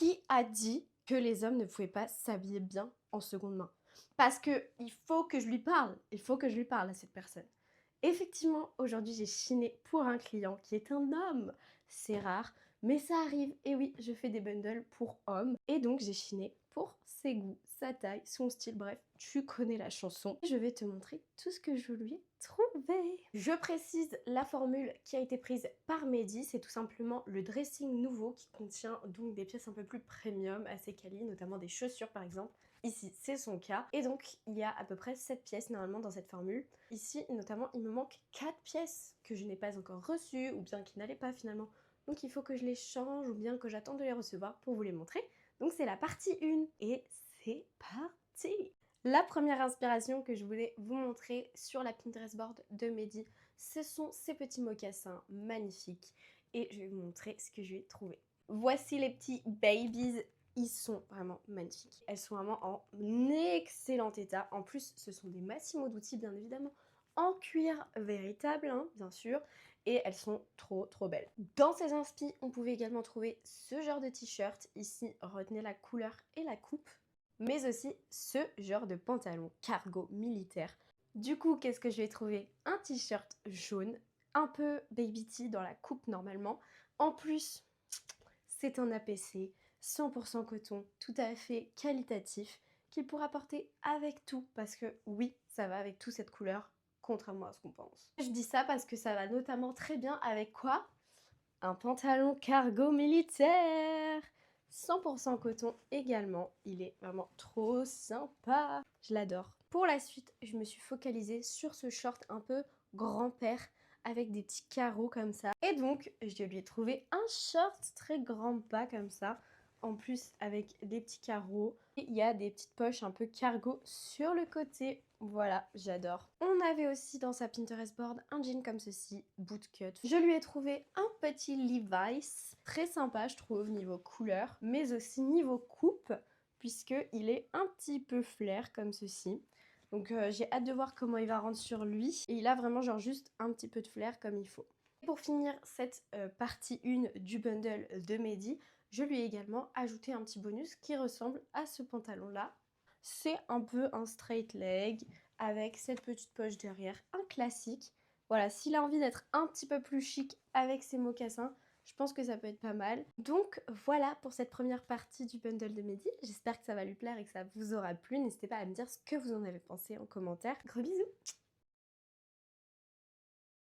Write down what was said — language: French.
Qui a dit que les hommes ne pouvaient pas s'habiller bien en seconde main? Parce que il faut que je lui parle, il faut que je lui parle à cette personne. Effectivement, aujourd'hui, j'ai chiné pour un client qui est un homme. C'est rare, mais ça arrive. Et oui, je fais des bundles pour hommes. Et donc, j'ai chiné pour ses goûts, sa taille, son style. Bref, tu connais la chanson. Je vais te montrer tout ce que je lui ai trouvé. Je précise la formule qui a été prise par Mehdi. C'est tout simplement le dressing nouveau qui contient donc des pièces un peu plus premium, assez quali, notamment des chaussures par exemple. Ici, c'est son cas. Et donc, il y a à peu près 7 pièces normalement dans cette formule. Ici, notamment, il me manque 4 pièces que je n'ai pas encore reçues ou bien qui n'allaient pas finalement. Donc, il faut que je les change ou bien que j'attende de les recevoir pour vous les montrer. Donc, c'est la partie 1 et c'est parti! La première inspiration que je voulais vous montrer sur la Pinterest board de Mehdi, ce sont ces petits mocassins magnifiques. Et je vais vous montrer ce que je vais trouver. Voici les petits babies. Ils sont vraiment magnifiques. Elles sont vraiment en excellent état. En plus, ce sont des Massimo Dutti, bien évidemment, en cuir véritable, hein, bien sûr. Et elles sont trop belles. Dans ces inspi, on pouvait également trouver ce genre de t-shirt. Ici, retenez la couleur et la coupe. Mais aussi ce genre de pantalon cargo militaire. Du coup, qu'est-ce que je vais trouver? Un t-shirt jaune, un peu baby tee dans la coupe normalement. En plus, c'est un APC 100% coton, tout à fait qualitatif, qu'il pourra porter avec tout, parce que oui, ça va avec toute cette couleur, contrairement à ce qu'on pense. Je dis ça parce que ça va notamment très bien avec quoi? Un pantalon cargo militaire 100% coton également, il est vraiment trop sympa, je l'adore. Pour la suite, je me suis focalisée sur ce short un peu grand-père avec des petits carreaux comme ça. Et donc, je lui ai trouvé un short très grand bas comme ça, en plus avec des petits carreaux. Et il y a des petites poches un peu cargo sur le côté. Voilà, j'adore. On avait aussi dans sa Pinterest board un jean comme ceci, bootcut. Je lui ai trouvé un petit Levi's, très sympa je trouve niveau couleur, mais aussi niveau coupe, puisqu'il est un petit peu flair comme ceci. Donc j'ai hâte de voir comment il va rendre sur lui. Et il a vraiment genre juste un petit peu de flair comme il faut. Et pour finir cette partie 1 du bundle de Mehdi, je lui ai également ajouté un petit bonus qui ressemble à ce pantalon là. C'est un peu un straight leg avec cette petite poche derrière, un classique. Voilà, s'il a envie d'être un petit peu plus chic avec ses mocassins, je pense que ça peut être pas mal. Donc voilà pour cette première partie du bundle de Mehdi. J'espère que ça va lui plaire et que ça vous aura plu. N'hésitez pas à me dire ce que vous en avez pensé en commentaire. Gros bisous!